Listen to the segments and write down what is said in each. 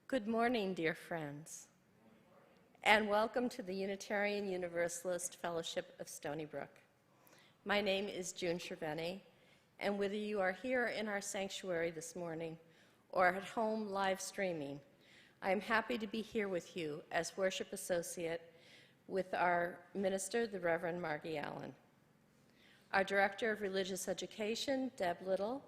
Good morning, dear friends, and welcome to the Unitarian Universalist Fellowship of Stony Brook. My name is June Cerveni, and whether you are here in our sanctuary this morning or at home live streaming, I am happy to be here with you as worship associate with our minister, the Reverend Margie Allen. Our Director of Religious Education, Deb Little,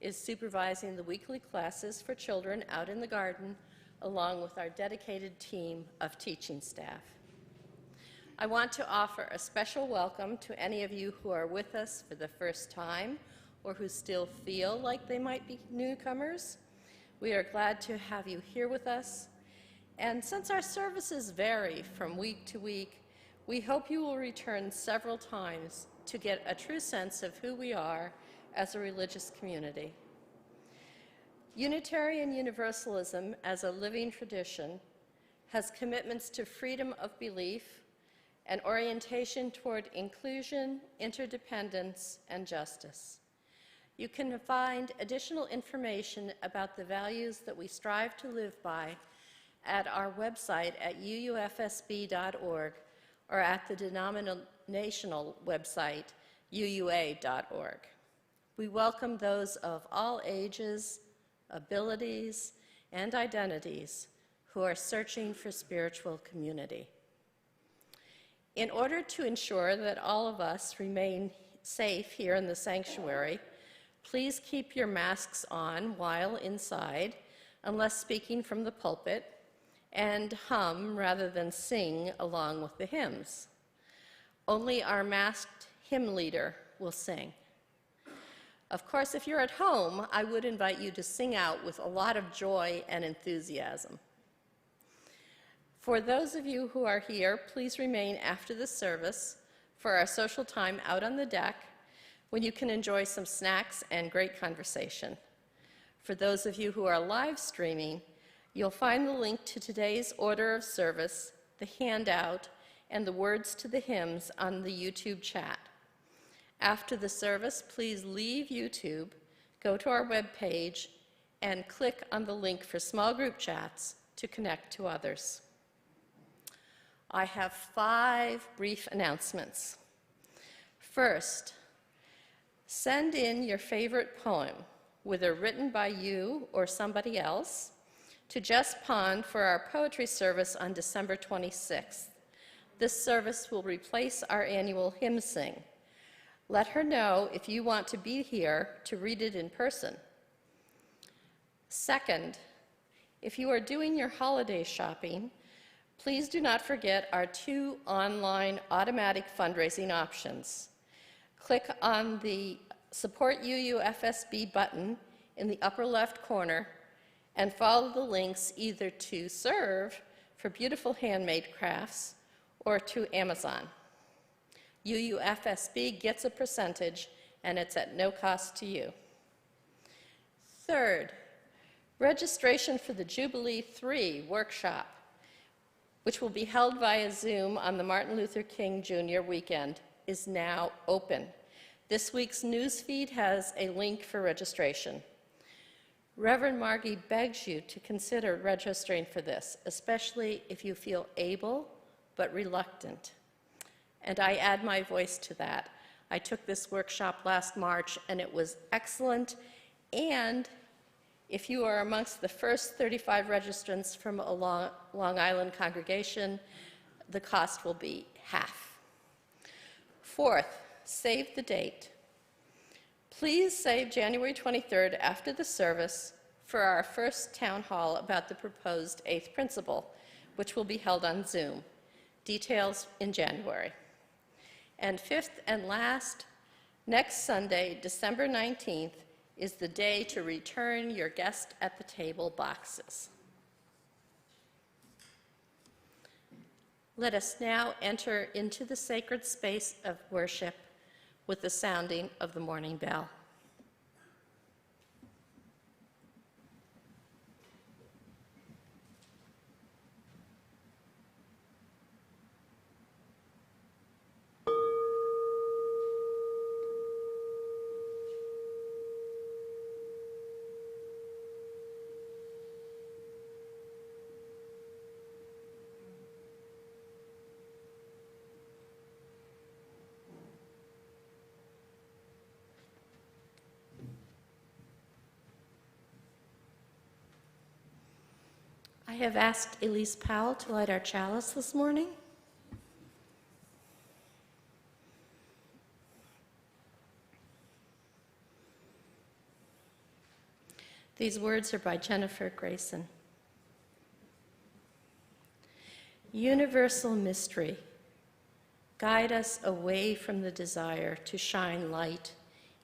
is supervising the weekly classes for children out in the garden, along with our dedicated team of teaching staff. I want to offer a special welcome to any of you who are with us for the first time or who still feel like they might be newcomers. We are glad to have you here with us. And since our services vary from week to week, we hope you will return several times to get a true sense of who we are as a religious community. Unitarian Universalism as a living tradition has commitments to freedom of belief and orientation toward inclusion, interdependence, and justice. You can find additional information about the values that we strive to live by at our website at UUFSB.org or at the denominational website, UUA.org. We welcome those of all ages, abilities, and identities who are searching for spiritual community. In order to ensure that all of us remain safe here in the sanctuary, please keep your masks on while inside, unless speaking from the pulpit, and hum rather than sing along with the hymns. Only our masked hymn leader will sing. Of course, if you're at home, I would invite you to sing out with a lot of joy and enthusiasm. For those of you who are here, please remain after the service for our social time out on the deck, when you can enjoy some snacks and great conversation. For those of you who are live streaming, you'll find the link to today's order of service, the handout, and the words to the hymns on the YouTube chat. After the service, please leave YouTube, go to our webpage, and click on the link for small group chats to connect to others. I have 5 brief announcements. First, send in your favorite poem, whether written by you or somebody else, to Jess Pond for our poetry service on December 26th. This service will replace our annual hymn sing. Let her know if you want to be here to read it in person. Second, if you are doing your holiday shopping, please do not forget our 2 online automatic fundraising options. Click on the Support UUFSB button in the upper left corner and follow the links either to Serve for beautiful handmade crafts or to Amazon. UUFSB gets a percentage, and it's at no cost to you. Third, registration for the Jubilee 3 workshop, which will be held via Zoom on the Martin Luther King Jr. weekend, is now open. This week's newsfeed has a link for registration. Reverend Margie begs you to consider registering for this, especially if you feel able but reluctant. And I add my voice to that. I took this workshop last March, and it was excellent. And if you are amongst the first 35 registrants from a Long Island congregation, the cost will be half. Fourth, save the date. Please save January 23rd after the service for our first town hall about the proposed 8th principle, which will be held on Zoom. Details in January. And fifth and last, next Sunday, December 19th, is the day to return your guest at the table boxes. Let us now enter into the sacred space of worship with the sounding of the morning bell. I have asked Elise Powell to light our chalice this morning. These words are by Jennifer Grayson. Universal mystery, guide us away from the desire to shine light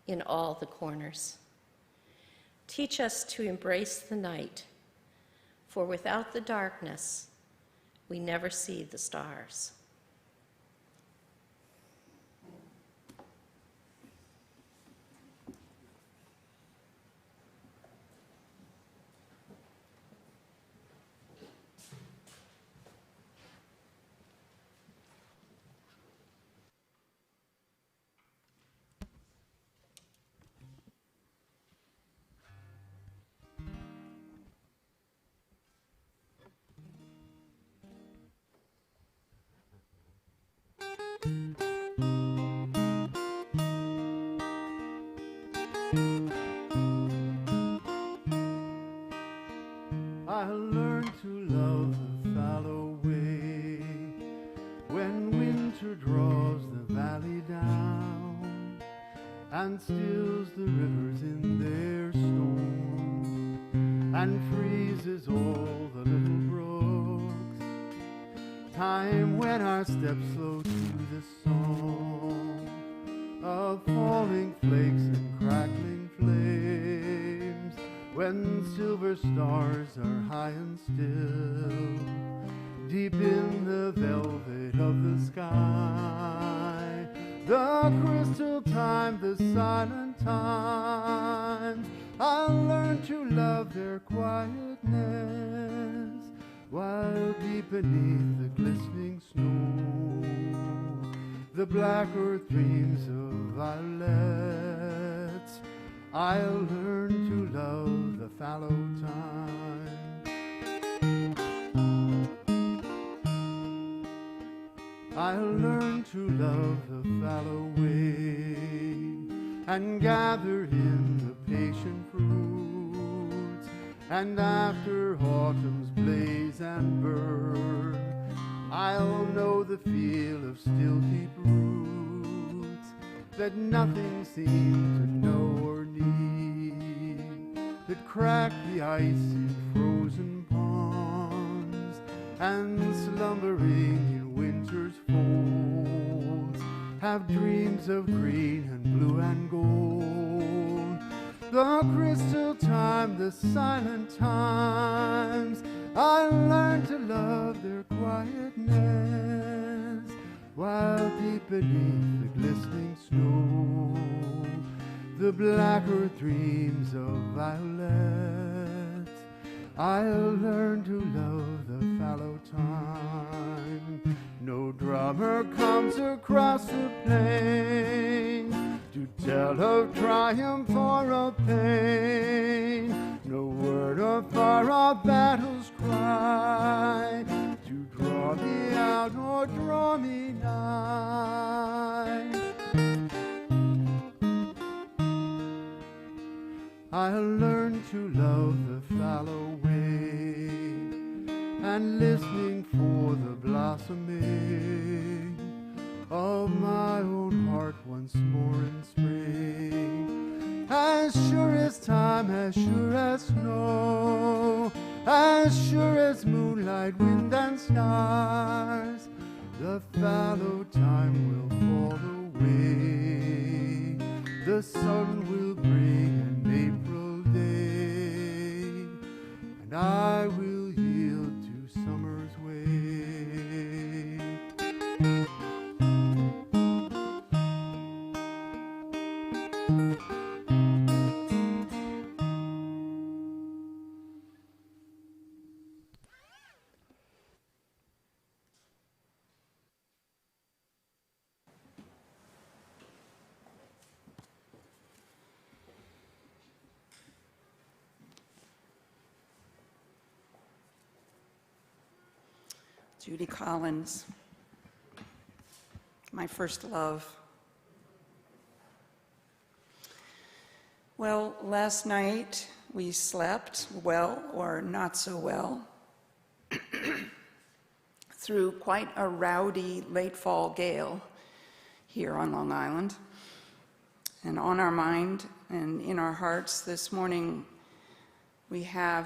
in all the corners. Teach us to embrace the night, for without the darkness, we never see the stars. I learned to love the fallow way when winter draws the valley down and stills the rivers in their storm and freezes all the little brooks. Time when our steps slow to the song of falling flakes and crackling flames, when silver stars are high and still, deep in the velvet of the sky, the crystal time, the silent times, I'll learn to love their quietness, while deep beneath the glistening snow, the black earth dreams of violets, I'll learn to love the fallow time. I'll learn to love the fallow way and gather in the patient fruits, and after autumn's blaze and burn, I'll know the feel of still deep roots that nothing seemed to know or need, that crack the ice in frozen ponds, and slumbering in winter's folds, have dreams of green and blue and gold. The crystal time, the silent times, I learned to love their quietness, while deep beneath the glistening snow, the black earth dreams of violets, I'll learn to love the fallow time. No drummer comes across the plain to tell of triumph or of pain, no word of far off battle's cry to draw me out or draw me nigh. I'll learn to love the fallow way, and listening for the blossoming of my own heart once more in spring. As sure as time, as sure as snow, as sure as moonlight, wind and stars, the fallow time will fall away, the sun will bring an April day, and I will yield to summer's way. Judy Collins, my first love. Well, last night we slept well or not so well. through quite a rowdy late fall gale here on Long Island. And on our mind and in our hearts this morning, we have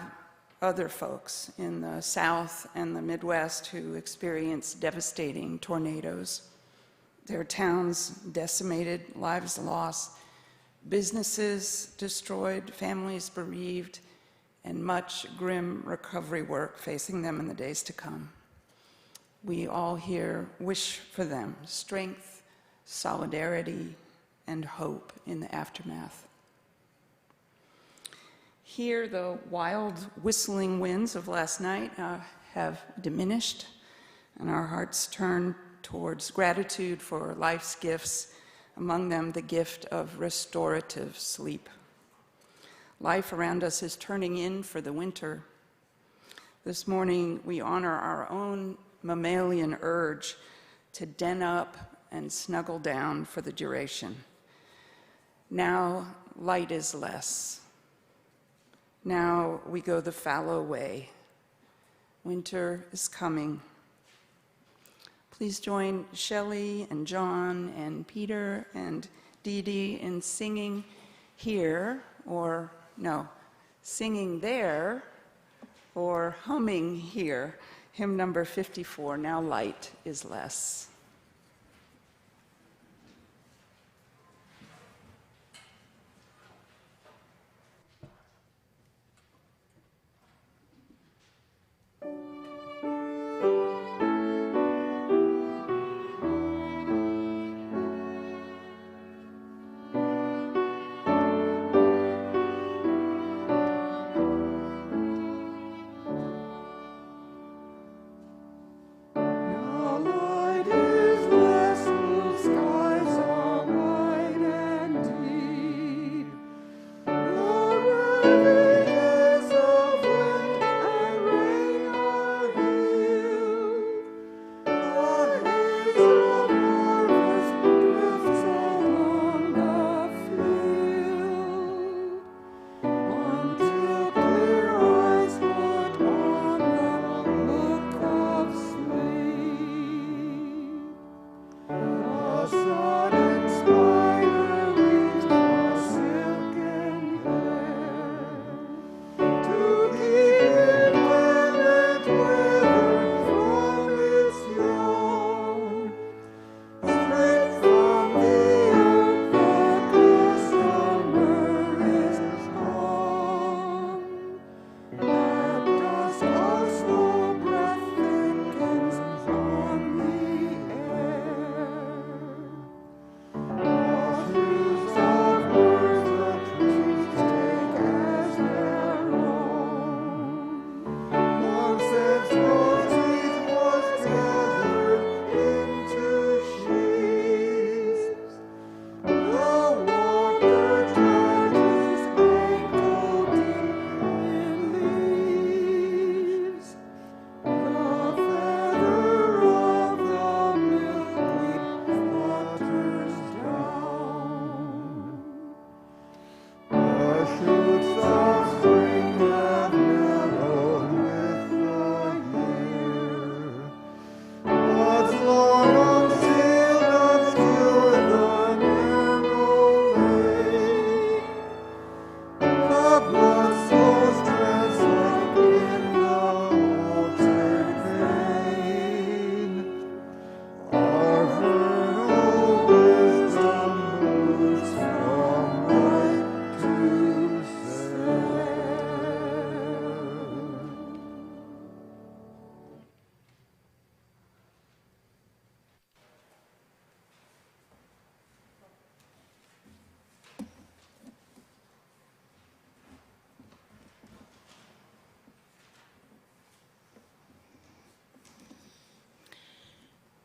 other folks in the South and the Midwest who experienced devastating tornadoes. Their towns decimated, lives lost, businesses destroyed, families bereaved, and much grim recovery work facing them in the days to come. We all here wish for them strength, solidarity, and hope in the aftermath. Here, the wild whistling winds of last night have diminished, and our hearts turn towards gratitude for life's gifts, among them the gift of restorative sleep. Life around us is turning in for the winter. This morning, we honor our own mammalian urge to den up and snuggle down for the duration. Now, light is less. Now we go the fallow way. Winter is coming. Please join Shelley and John and Peter and Dee Dee in singing here, or no, singing there, or humming here, hymn number 54, Now Light is Less.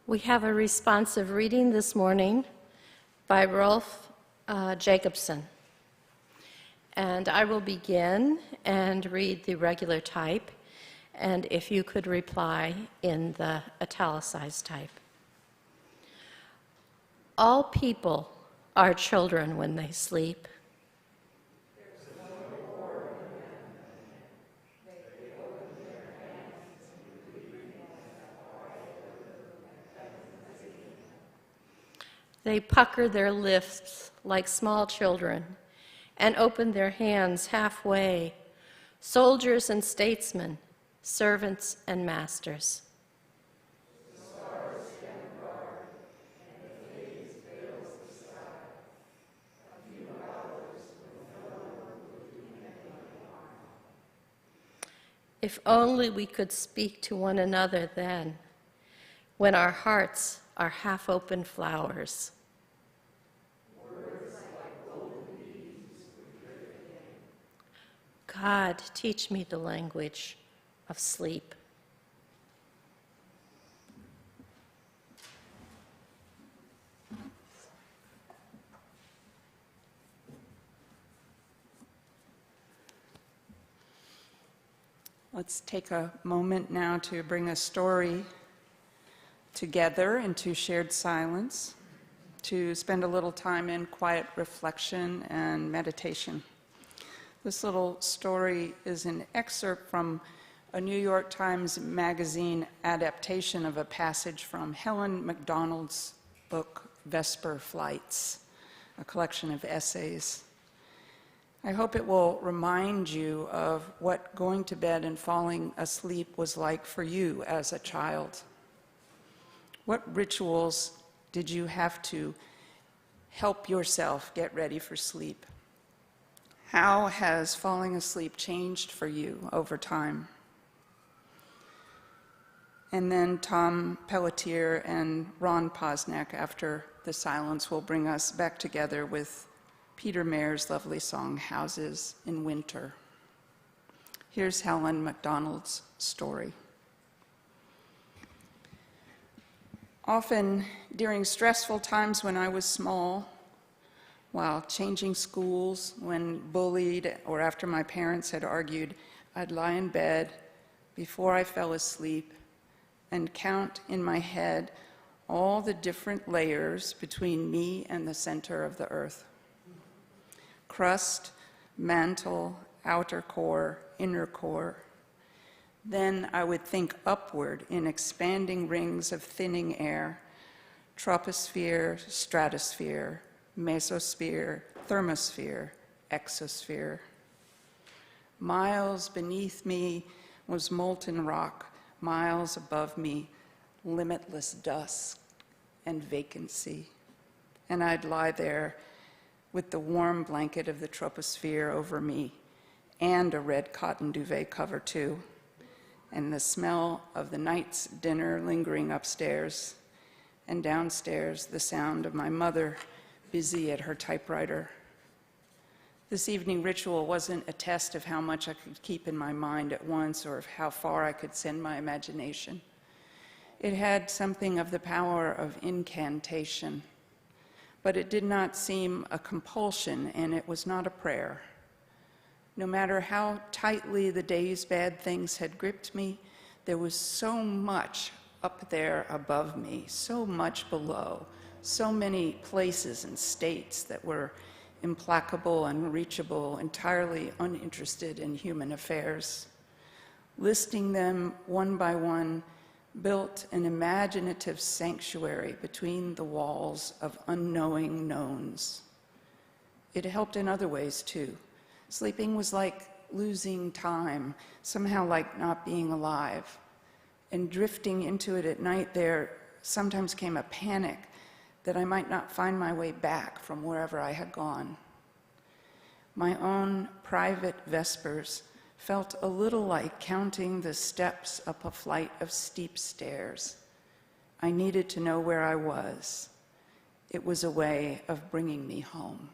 We have a responsive reading this morning by Rolf Jacobson. And I will begin and read the regular type, and if you could reply in the italicized type. All people are children when they sleep. They pucker their lips like small children and open their hands halfway, soldiers and statesmen, servants and masters. If only we could speak to one another then, when our hearts are half-open flowers. God, teach me the language of sleep. Let's take a moment now to bring a story together into shared silence, to spend a little time in quiet reflection and meditation. This little story is an excerpt from a New York Times Magazine adaptation of a passage from Helen MacDonald's book, Vesper Flights, a collection of essays. I hope it will remind you of what going to bed and falling asleep was like for you as a child. What rituals did you have to help yourself get ready for sleep? How has falling asleep changed for you over time? And then Tom Pelletier and Ron Posnack, after the silence, will bring us back together with Peter Mayer's lovely song, Houses in Winter. Here's Helen MacDonald's story. Often during stressful times when I was small, while changing schools, when bullied, or after my parents had argued, I'd lie in bed before I fell asleep and count in my head all the different layers between me and the center of the earth. Crust, mantle, outer core, inner core. Then I would think upward in expanding rings of thinning air, troposphere, stratosphere, mesosphere, thermosphere, exosphere. Miles beneath me was molten rock, miles above me, limitless dusk and vacancy. And I'd lie there with the warm blanket of the troposphere over me, and a red cotton duvet cover too, and the smell of the night's dinner lingering upstairs, and downstairs the sound of my mother busy at her typewriter. This evening ritual wasn't a test of how much I could keep in my mind at once or of how far I could send my imagination. It had something of the power of incantation, but it did not seem a compulsion, and it was not a prayer. No matter how tightly the day's bad things had gripped me, there was so much up there above me, so much below, so many places and states that were implacable, unreachable, entirely uninterested in human affairs. Listing them one by one built an imaginative sanctuary between the walls of unknowing knowns. It helped in other ways too. Sleeping was like losing time, somehow like not being alive. And drifting into it at night, there sometimes came a panic that I might not find my way back from wherever I had gone. My own private vespers felt a little like counting the steps up a flight of steep stairs. I needed to know where I was. It was a way of bringing me home.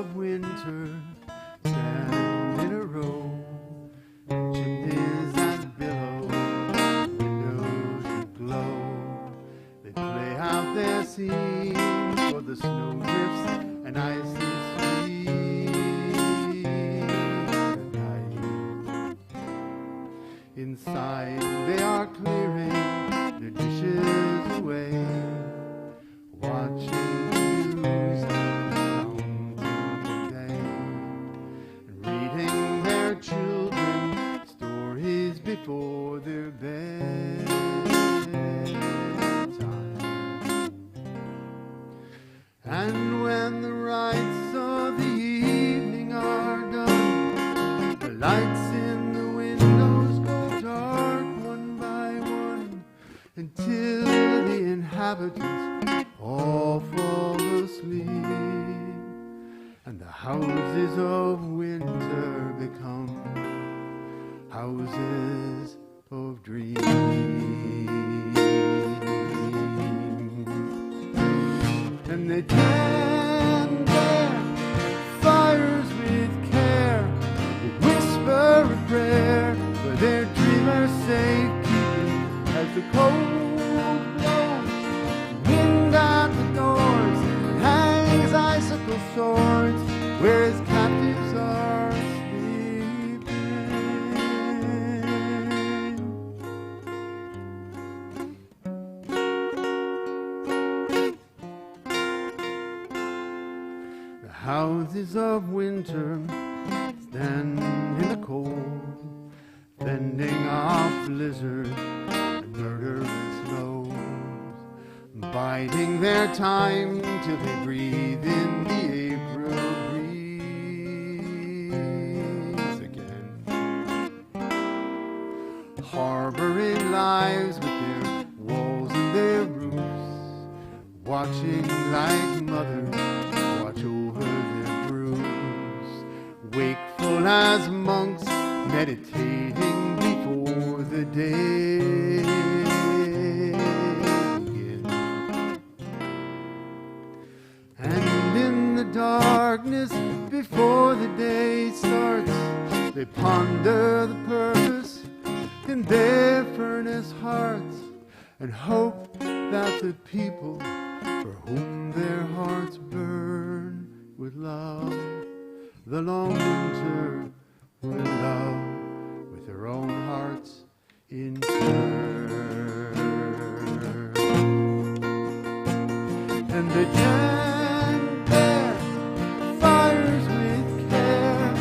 of winter stand in a row. Chimneys that billow, windows that glow. They play out their scenes for the snowdrifts and icy streets at night. Inside they are clearing their dishes away, watching the news and counting the day, and reading their children stories before their bedtime. And when the rites of the evening are done, the lights in the windows go dark one by one, until the inhabitants all fall asleep, and the houses of winter become houses of dreams. And they tend their fires with care, whisper a prayer for their dreamers' safekeeping as the cold blows, wind at the doors, and hangs icicle swords where his captives are sleeping. The houses of winter stand in the cold, fending off blizzard and murderous snows, biding their time till they breathe in the April breeze again, harboring lives with their walls and their roofs, watching like mothers watch over their broods, wakeful as monks meditating before the day begins. And in the darkness before the day starts, they ponder the purpose in their furnace hearts, and hope that the people for whom their hearts burn with love, the long winter will love with their own hearts in turn. And they tend their fires with care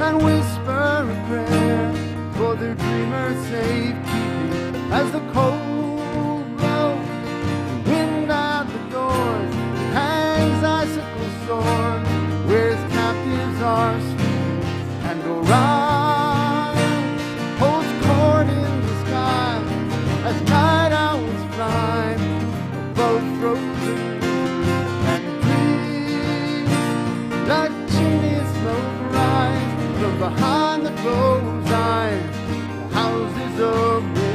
and whisper a prayer for their dreamers' safekeeping as the cold blows, the wind at the doors, hangs icicle sword where his captives are sleeping, and Orion holds court in the sky as night owls fly above frozen and dreams like chimneys smoke rise from behind the closed eyes, the houses of winter.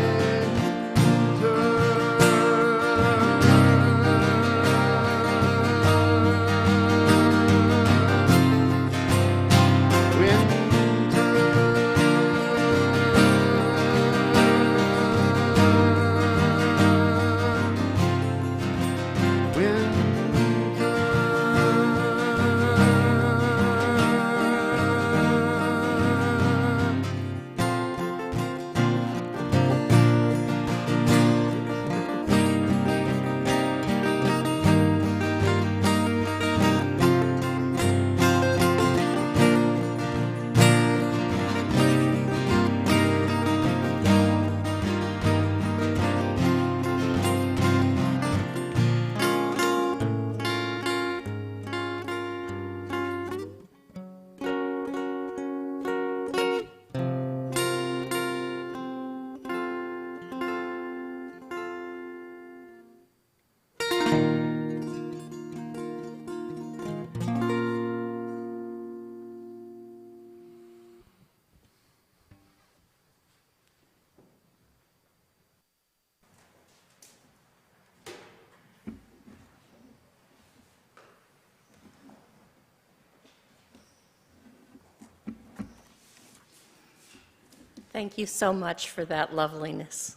Thank you so much for that loveliness.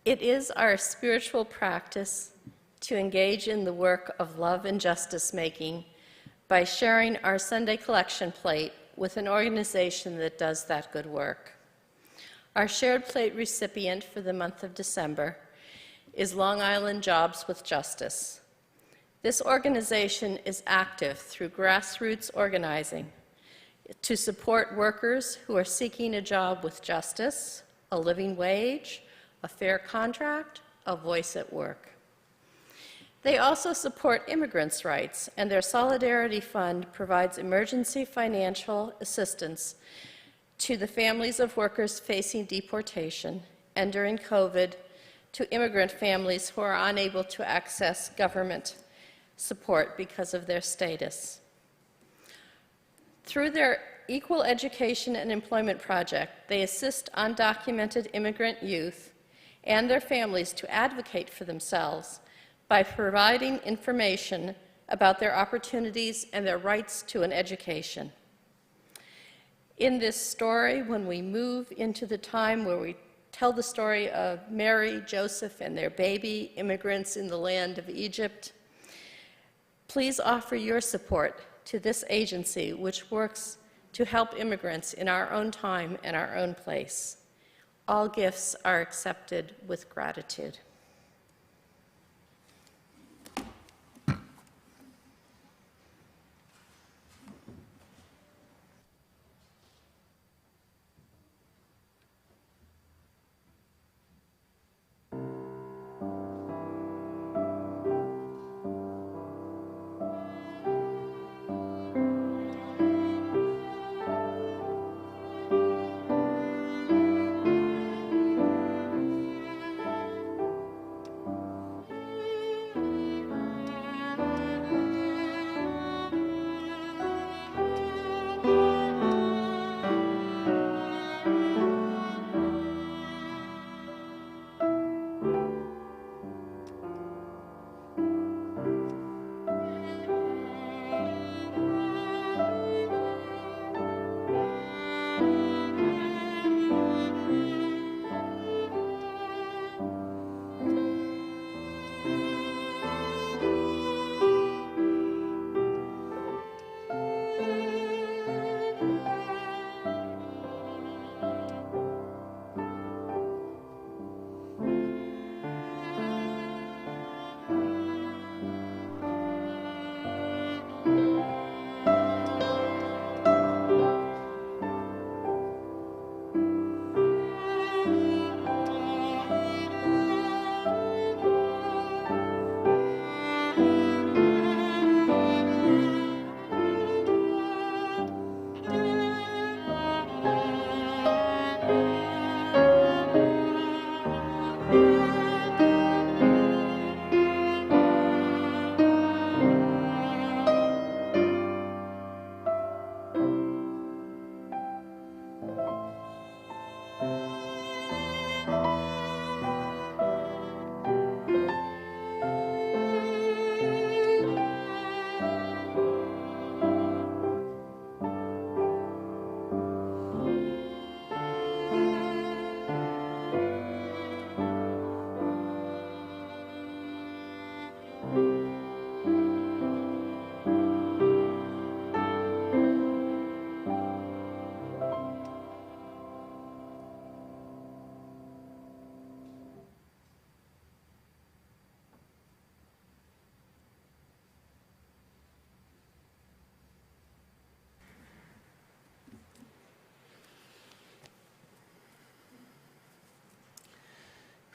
It is our spiritual practice to engage in the work of love and justice making by sharing our Sunday collection plate with an organization that does that good work. Our shared plate recipient for the month of December is Long Island Jobs with Justice. This organization is active through grassroots organizing to support workers who are seeking a job with justice, a living wage, a fair contract, a voice at work. They also support immigrants' rights, and their Solidarity Fund provides emergency financial assistance to the families of workers facing deportation, and during COVID, to immigrant families who are unable to access government support because of their status. Through their Equal Education and Employment Project, they assist undocumented immigrant youth and their families to advocate for themselves by providing information about their opportunities and their rights to an education. In this story, when we move into the time where we tell the story of Mary, Joseph, and their baby, immigrants in the land of Egypt, please offer your support to this agency, which works to help immigrants in our own time and our own place. All gifts are accepted with gratitude.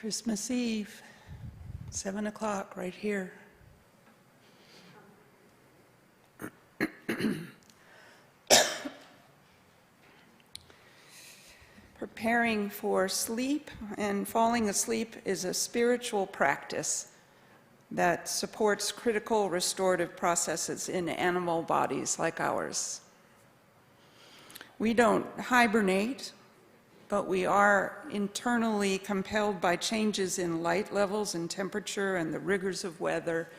Christmas Eve, 7 o'clock, right here. Preparing for sleep and falling asleep is a spiritual practice that supports critical restorative processes in animal bodies like ours. We don't hibernate, but we are internally compelled by changes in light levels and temperature and the rigors of weather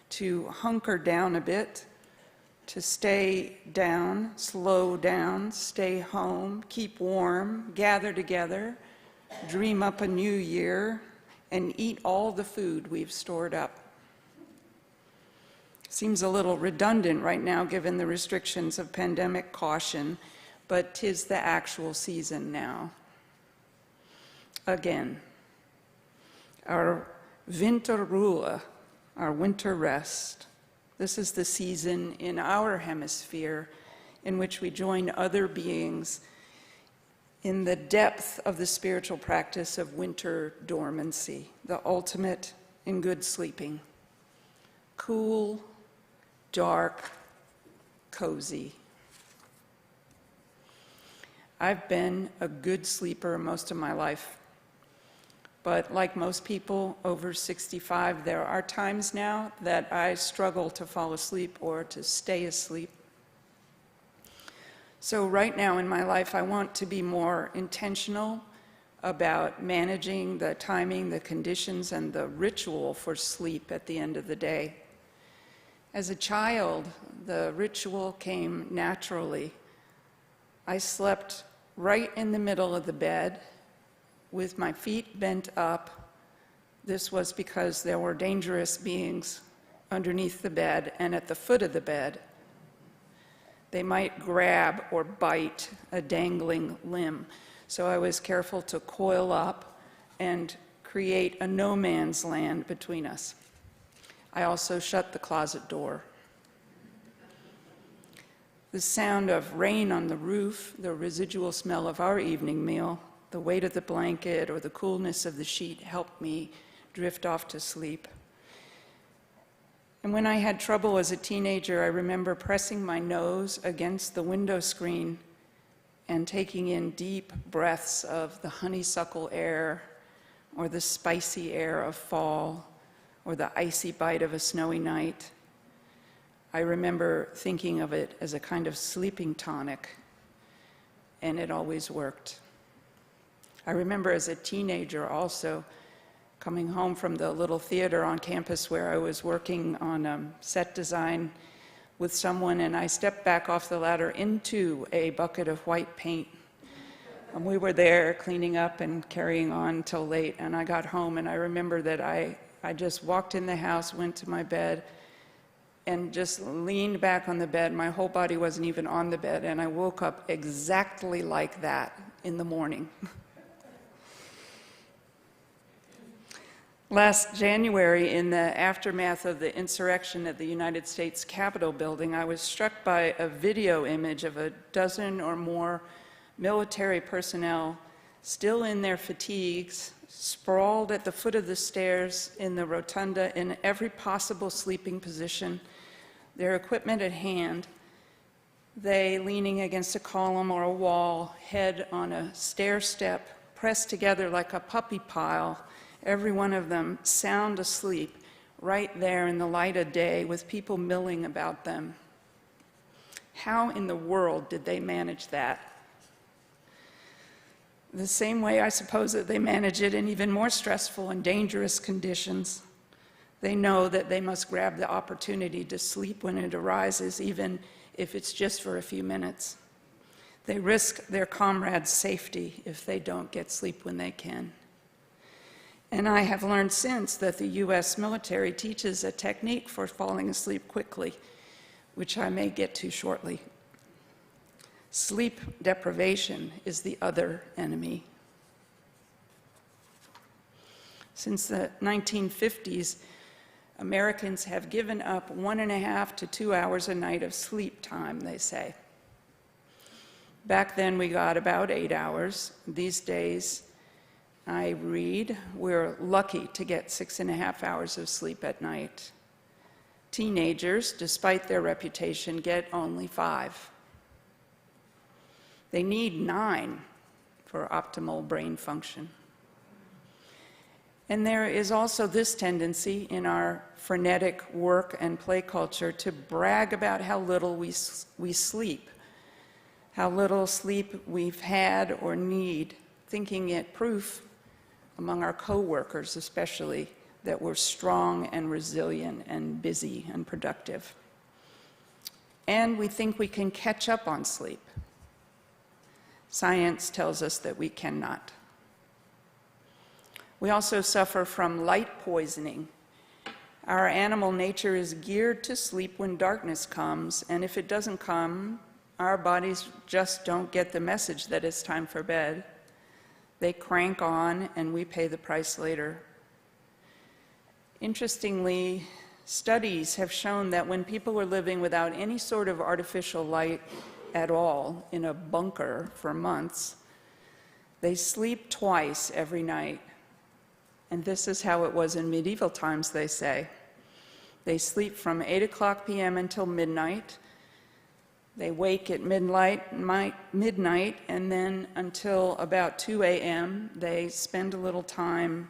to hunker down a bit to stay down, slow down, stay home, keep warm, gather together, dream up a new year, and eat all the food we've stored up. Seems a little redundant right now given the restrictions of pandemic caution, but 'tis the actual season now. Again, our Winterruhe, our winter rest. This is the season in our hemisphere in which we join other beings in the depth of the spiritual practice of winter dormancy, the ultimate in good sleeping. Cool, dark, cozy. I've been a good sleeper most of my life. But like most people over 65, there are times now that I struggle to fall asleep or to stay asleep. So right now in my life, I want to be more intentional about managing the timing, the conditions, and the ritual for sleep at the end of the day. As a child, the ritual came naturally. I slept right in the middle of the bed, with my feet bent up. This was because there were dangerous beings underneath the bed and at the foot of the bed. They might grab or bite a dangling limb. So I was careful to coil up and create a no man's land between us. I also shut the closet door. The sound of rain on the roof, the residual smell of our evening meal, the weight of the blanket or the coolness of the sheet helped me drift off to sleep. And when I had trouble as a teenager, I remember pressing my nose against the window screen and taking in deep breaths of the honeysuckle air or the spicy air of fall or the icy bite of a snowy night. I remember thinking of it as a kind of sleeping tonic, and it always worked. I remember as a teenager also coming home from the little theater on campus where I was working on set design with someone, and I stepped back off the ladder into a bucket of white paint. And we were there cleaning up and carrying on till late, and I got home, and I remember that I just walked in the house, went to my bed, and just leaned back on the bed. My whole body wasn't even on the bed, and I woke up exactly like that in the morning. Last January, in the aftermath of the insurrection at the United States Capitol building, I was struck by a video image of a dozen or more military personnel still in their fatigues, sprawled at the foot of the stairs in the rotunda in every possible sleeping position, their equipment at hand, they leaning against a column or a wall, head on a stair step, pressed together like a puppy pile, every one of them sound asleep, right there in the light of day with people milling about them. How in the world did they manage that? The same way, I suppose, that they manage it in even more stressful and dangerous conditions. They know that they must grab the opportunity to sleep when it arises, even if it's just for a few minutes. They risk their comrades' safety if they don't get sleep when they can. And I have learned since that the US military teaches a technique for falling asleep quickly, which I may get to shortly. Sleep deprivation is the other enemy. Since the 1950s, Americans have given up 1.5 to 2 hours a night of sleep time, they say. Back then we got about 8 hours. These days, I read, we're lucky to get 6.5 hours of sleep at night. Teenagers, despite their reputation, get only 5. They need 9 for optimal brain function. And there is also this tendency in our frenetic work and play culture to brag about how little we sleep, how little sleep we've had or need, thinking it proof among our coworkers especially that we're strong and resilient and busy and productive. And we think we can catch up on sleep. Science tells us that we cannot. We also suffer from light poisoning. Our animal nature is geared to sleep when darkness comes, and if it doesn't come, our bodies just don't get the message that it's time for bed. They crank on, and we pay the price later. Interestingly, studies have shown that when people are living without any sort of artificial light at all in a bunker for months, they sleep twice every night. And this is how it was in medieval times, they say. They sleep from 8 o'clock p.m. until midnight. They wake at midnight, and then until about 2 a.m., they spend a little time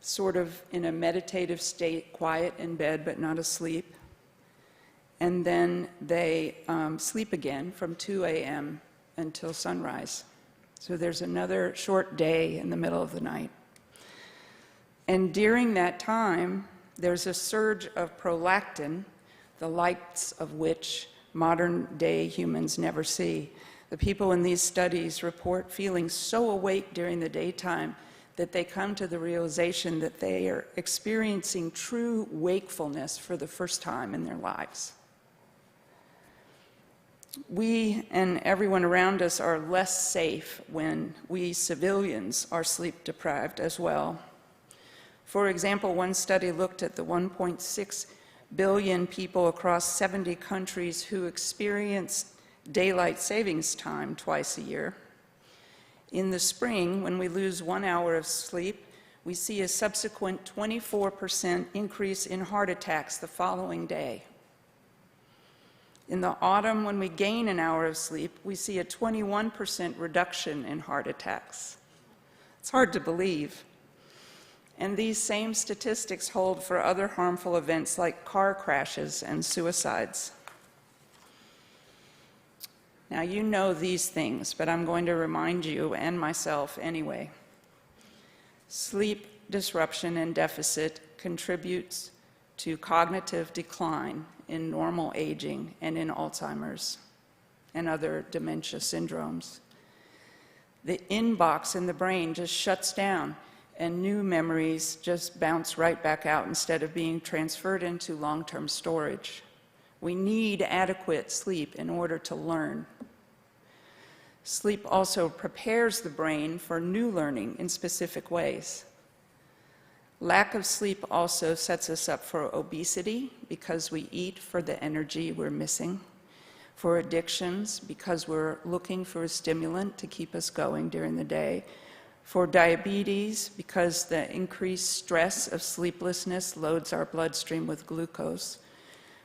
sort of in a meditative state, quiet in bed but not asleep. And then they sleep again from 2 a.m. until sunrise. So there's another short day in the middle of the night. And during that time, there's a surge of prolactin, the lights of which modern-day humans never see. The people in these studies report feeling so awake during the daytime that they come to the realization that they are experiencing true wakefulness for the first time in their lives. We and everyone around us are less safe when we civilians are sleep deprived as well. For example, one study looked at the 1.6 billion people across 70 countries who experience daylight savings time twice a year. In the spring, when we lose 1 hour of sleep, we see a subsequent 24% increase in heart attacks the following day. In the autumn, when we gain an hour of sleep, we see a 21% reduction in heart attacks. It's hard to believe. And these same statistics hold for other harmful events like car crashes and suicides. Now, you know these things, but I'm going to remind you and myself anyway. Sleep disruption and deficit contributes to cognitive decline in normal aging and in Alzheimer's and other dementia syndromes. The inbox in the brain just shuts down, and new memories just bounce right back out instead of being transferred into long-term storage. We need adequate sleep in order to learn. Sleep also prepares the brain for new learning in specific ways. Lack of sleep also sets us up for obesity because we eat for the energy we're missing, for addictions because we're looking for a stimulant to keep us going during the day, for diabetes because the increased stress of sleeplessness loads our bloodstream with glucose,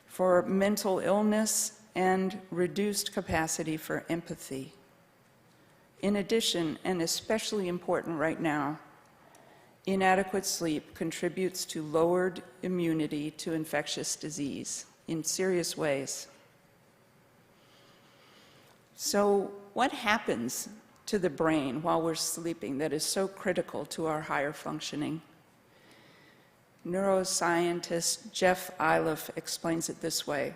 for mental illness and reduced capacity for empathy. In addition, and especially important right now, inadequate sleep contributes to lowered immunity to infectious disease in serious ways. So, what happens to the brain while we're sleeping that is so critical to our higher functioning? Neuroscientist Jeff Iliff explains it this way.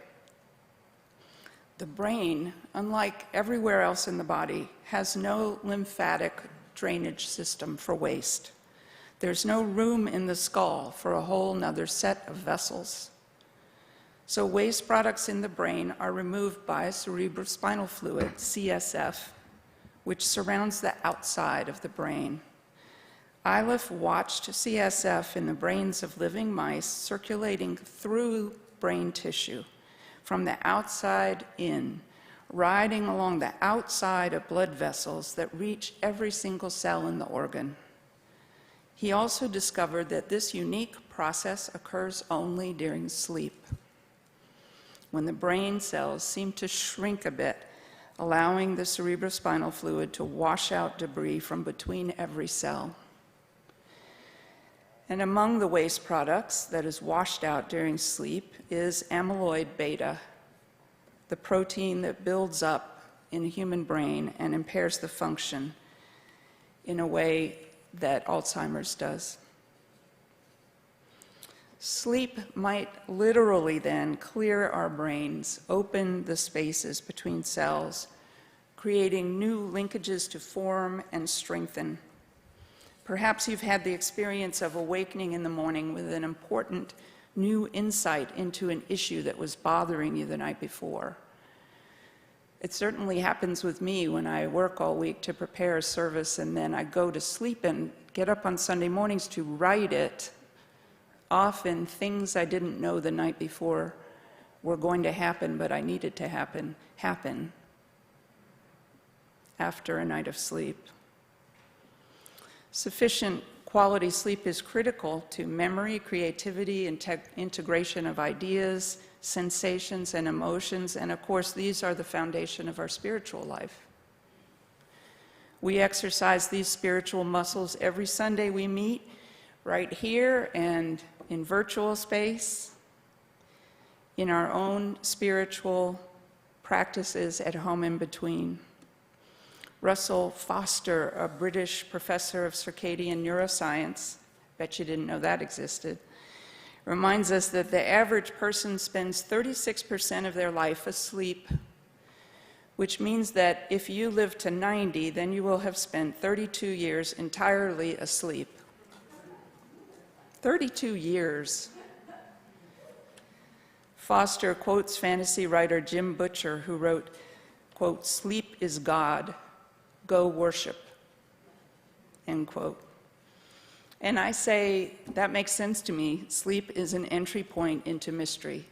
The brain, unlike everywhere else in the body, has no lymphatic drainage system for waste. There's no room in the skull for a whole nother set of vessels. So waste products in the brain are removed by cerebrospinal fluid, CSF, which surrounds the outside of the brain. Iliff watched CSF in the brains of living mice circulating through brain tissue from the outside in, riding along the outside of blood vessels that reach every single cell in the organ. He also discovered that this unique process occurs only during sleep, when the brain cells seem to shrink a bit, allowing the cerebrospinal fluid to wash out debris from between every cell. And among the waste products that is washed out during sleep is amyloid beta, the protein that builds up in the human brain and impairs the function in a way that Alzheimer's does. Sleep might literally then clear our brains, open the spaces between cells, creating new linkages to form and strengthen. Perhaps you've had the experience of awakening in the morning with an important new insight into an issue that was bothering you the night before. It certainly happens with me when I work all week to prepare a service and then I go to sleep and get up on Sunday mornings to write it. Often things I didn't know the night before were going to happen, but I needed to happen after a night of sleep. Sufficient quality sleep is critical to memory, creativity, integration of ideas, sensations, and emotions, and of course, these are the foundation of our spiritual life. We exercise these spiritual muscles every Sunday we meet, right here and in virtual space, in our own spiritual practices at home in between. Russell Foster, a British professor of circadian neuroscience, bet you didn't know that existed, reminds us that the average person spends 36% of their life asleep, which means that if you live to 90, then you will have spent 32 years entirely asleep. 32 years. Foster quotes fantasy writer Jim Butcher, who wrote, quote, "Sleep is God. Go worship," end quote. And I say, that makes sense to me. Sleep is an entry point into mystery,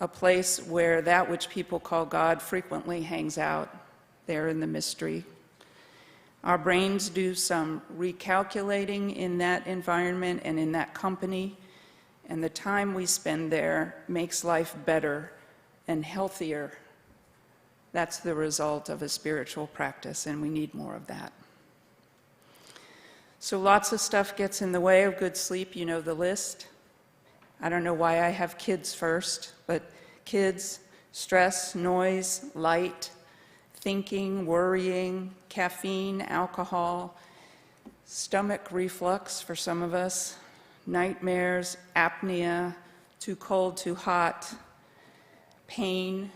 a place where that which people call God frequently hangs out, there in the mystery. Our brains do some recalculating in that environment and in that company, and the time we spend there makes life better and healthier. That's the result of a spiritual practice, and we need more of that. So lots of stuff gets in the way of good sleep. You know the list. I don't know why I have kids first, but kids, stress, noise, light, thinking, worrying, caffeine, alcohol, stomach reflux for some of us, nightmares, apnea, too cold, too hot, pain,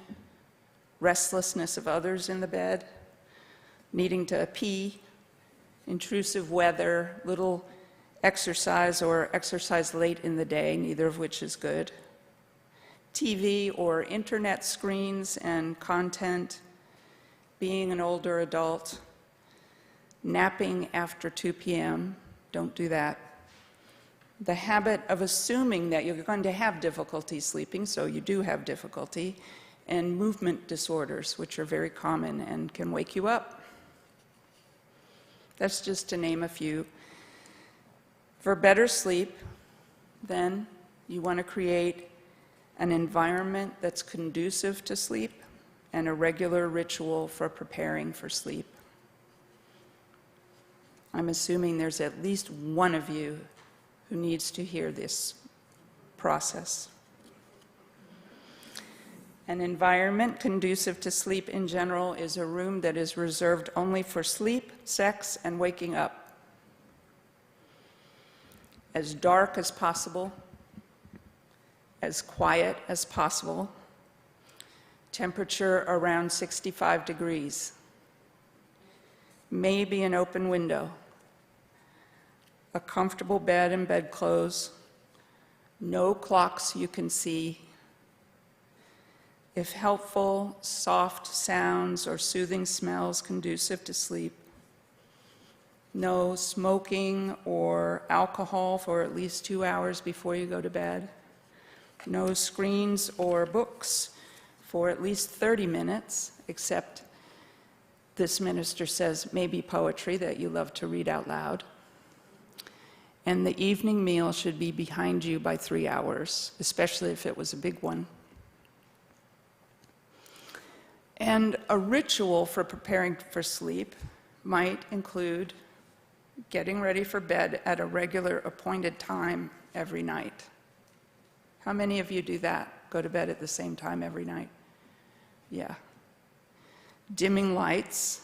restlessness of others in the bed, needing to pee, intrusive weather, little exercise or exercise late in the day, neither of which is good, TV or internet screens and content, being an older adult, napping after 2 p.m., don't do that. The habit of assuming that you're going to have difficulty sleeping, so you do have difficulty, and movement disorders, which are very common and can wake you up. That's just to name a few. For better sleep, then, you want to create an environment that's conducive to sleep and a regular ritual for preparing for sleep. I'm assuming there's at least one of you who needs to hear this process. An environment conducive to sleep in general is a room that is reserved only for sleep, sex, and waking up. As dark as possible, as quiet as possible, temperature around 65 degrees, maybe an open window, a comfortable bed and bedclothes, no clocks you can see. If helpful, soft sounds or soothing smells conducive to sleep. No smoking or alcohol for at least 2 hours before you go to bed. No screens or books for at least 30 minutes, except this minister says maybe poetry that you love to read out loud. And the evening meal should be behind you by 3 hours, especially if it was a big one. And a ritual for preparing for sleep might include getting ready for bed at a regular appointed time every night. How many of you do that? Go to bed at the same time every night? Yeah. Dimming lights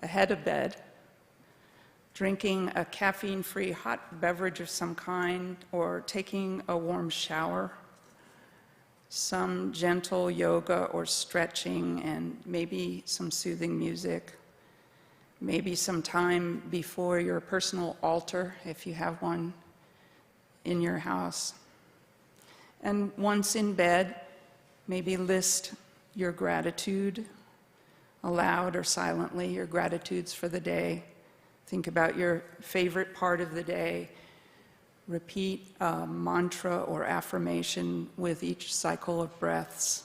ahead of bed, drinking a caffeine-free hot beverage of some kind, or taking a warm shower, some gentle yoga or stretching, and maybe some soothing music, maybe some time before your personal altar, if you have one in your house. And once in bed, maybe list your gratitude aloud or silently, your gratitudes for the day. Think about your favorite part of the day. Repeat a mantra or affirmation with each cycle of breaths.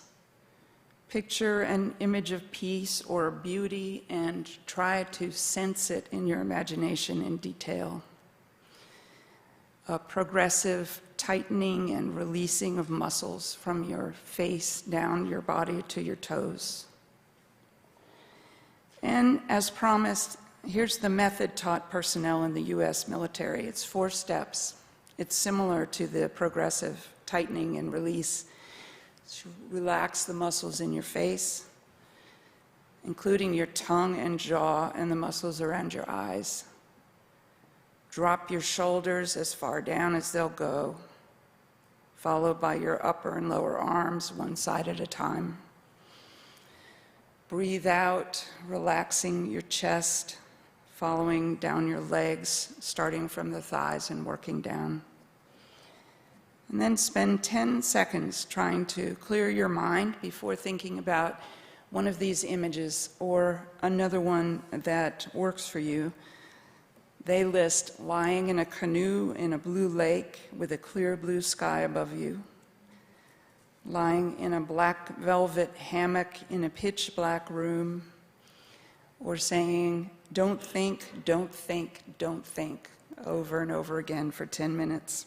Picture an image of peace or beauty and try to sense it in your imagination in detail. A progressive tightening and releasing of muscles from your face down your body to your toes. And as promised, here's the method taught personnel in the U.S. military. It's 4 steps. It's similar to the progressive tightening and release. So relax the muscles in your face, including your tongue and jaw and the muscles around your eyes. Drop your shoulders as far down as they'll go, followed by your upper and lower arms, one side at a time. Breathe out, relaxing your chest, following down your legs, starting from the thighs and working down. And then spend 10 seconds trying to clear your mind before thinking about one of these images or another one that works for you. They list lying in a canoe in a blue lake with a clear blue sky above you, lying in a black velvet hammock in a pitch black room, or saying, "Don't think, don't think, don't think," over and over again for 10 minutes.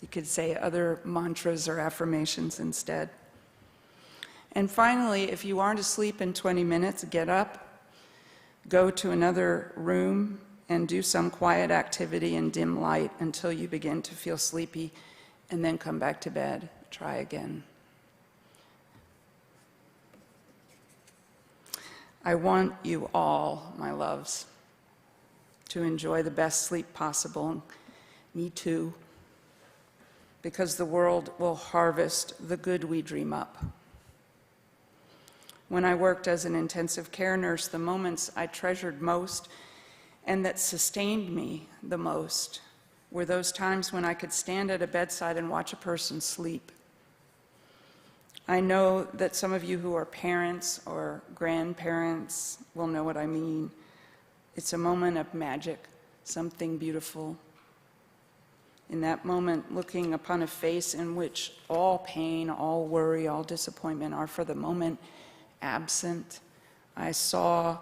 You could say other mantras or affirmations instead. And finally, if you aren't asleep in 20 minutes, get up, go to another room, and do some quiet activity in dim light until you begin to feel sleepy, and then come back to bed. Try again. I want you all, my loves, to enjoy the best sleep possible. Me too. Because the world will harvest the good we dream up. When I worked as an intensive care nurse, the moments I treasured most and that sustained me the most were those times when I could stand at a bedside and watch a person sleep. I know that some of you who are parents or grandparents will know what I mean. It's a moment of magic, something beautiful. In that moment, looking upon a face in which all pain, all worry, all disappointment are for the moment absent, I saw,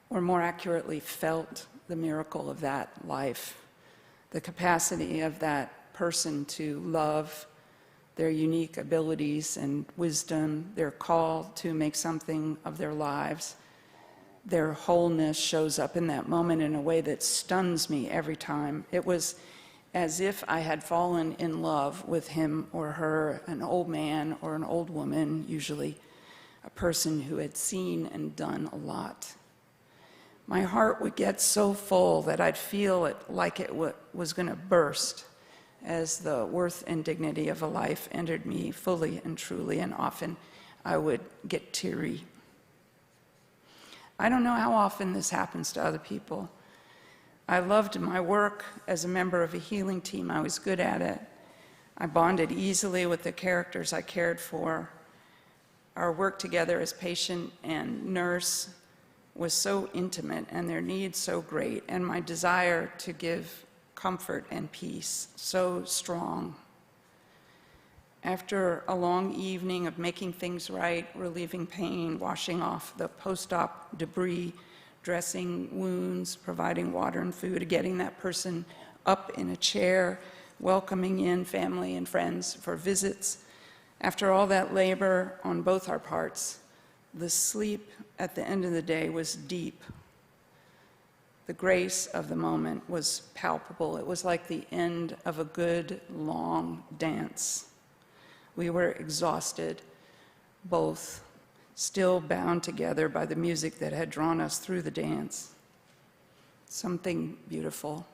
or more accurately felt, the miracle of that life, the capacity of that person to love, their unique abilities and wisdom, their call to make something of their lives. Their wholeness shows up in that moment in a way that stuns me every time. It was as if I had fallen in love with him or her, an old man or an old woman, usually a person who had seen and done a lot. My heart would get so full that I'd feel it like it was going to burst as the worth and dignity of a life entered me fully and truly, and often I would get teary. I don't know how often this happens to other people. I loved my work as a member of a healing team. I was good at it. I bonded easily with the characters I cared for. Our work together as patient and nurse was so intimate and their needs so great, and my desire to give comfort and peace so strong. After a long evening of making things right, relieving pain, washing off the post-op debris, dressing wounds, providing water and food, getting that person up in a chair, welcoming in family and friends for visits, after all that labor on both our parts, the sleep at the end of the day was deep. The grace of the moment was palpable. It was like the end of a good, long dance. We were exhausted, both, still bound together by the music that had drawn us through the dance. something beautiful.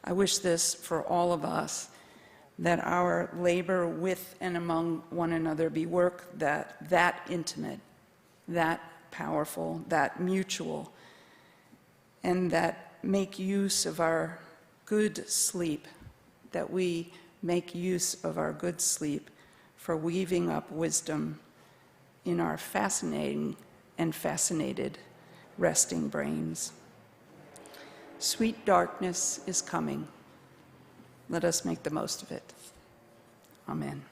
I wish this for all of us, that our labor with and among one another be work that intimate, that powerful, that mutual, and that make use of our good sleep, that we make use of our good sleep for weaving up wisdom in our fascinating and fascinated resting brains. Sweet darkness is coming. Let us make the most of it. Amen.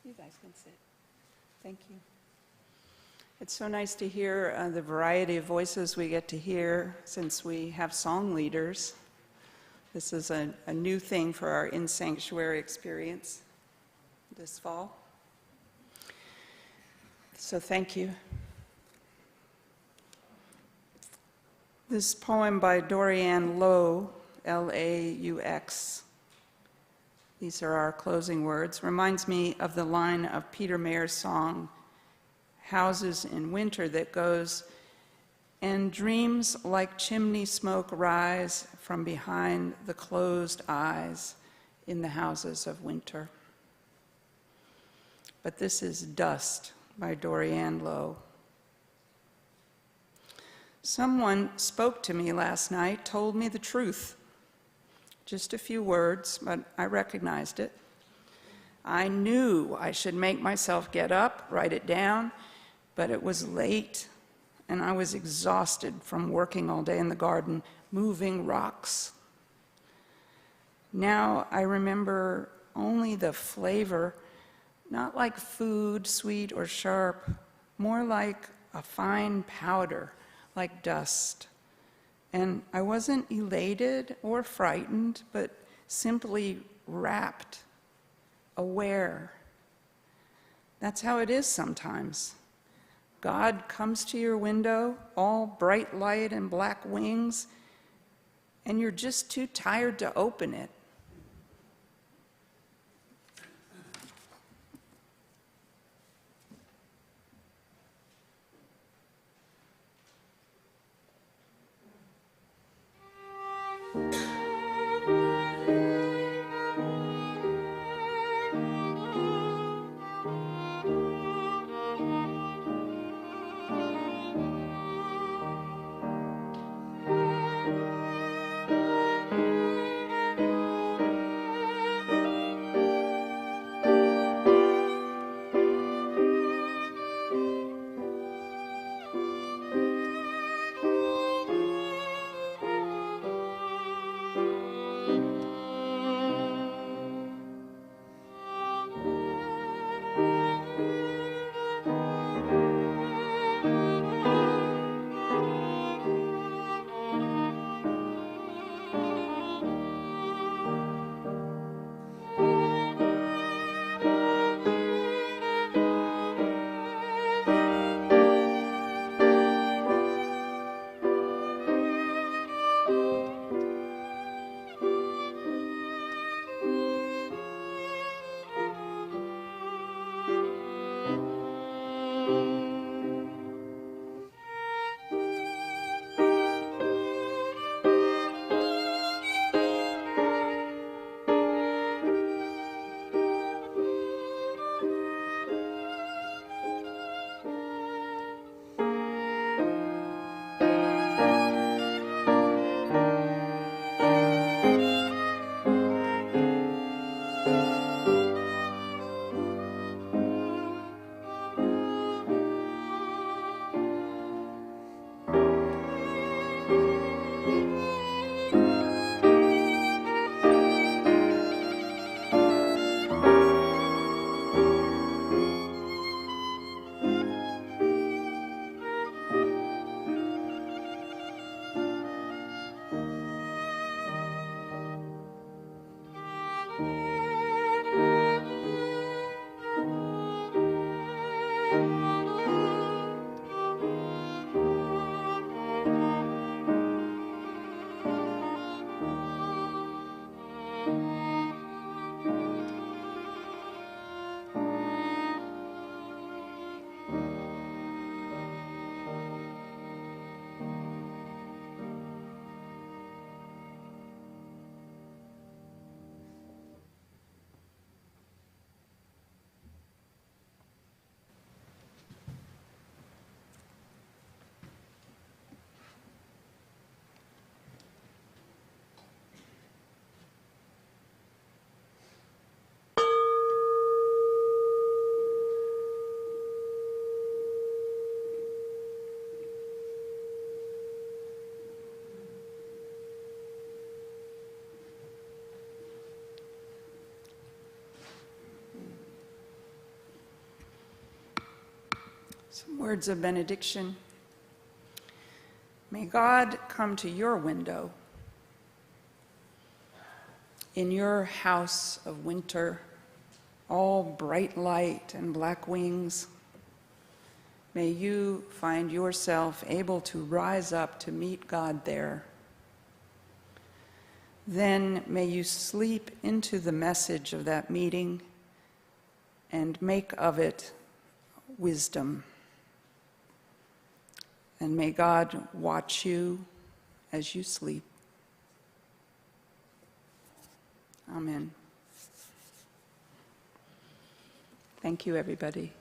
You guys can sit. Thank you. It's so nice to hear the variety of voices we get to hear since we have song leaders. This is a new thing for our in-sanctuary experience this fall. So thank you. This poem by Dorianne Loux, L-A-U-X, these are our closing words, reminds me of the line of Peter Mayer's song, Houses in Winter, that goes, "And dreams like chimney smoke rise from behind the closed eyes in the houses of winter." But this is Dust by Dorianne Lowe. Someone spoke to me last night, told me the truth. Just a few words, but I recognized it. I knew I should make myself get up, write it down, but it was late, and I was exhausted from working all day in the garden, moving rocks. Now I remember only the flavor, not like food, sweet or sharp, more like a fine powder, like dust. And I wasn't elated or frightened, but simply rapt, aware. That's how it is sometimes. God comes to your window, all bright light and black wings, and you're just too tired to open it. Some words of benediction. May God come to your window in your house of winter, all bright light and black wings. May you find yourself able to rise up to meet God there. Then may you sleep into the message of that meeting and make of it wisdom. And may God watch you as you sleep. Amen. Thank you, everybody.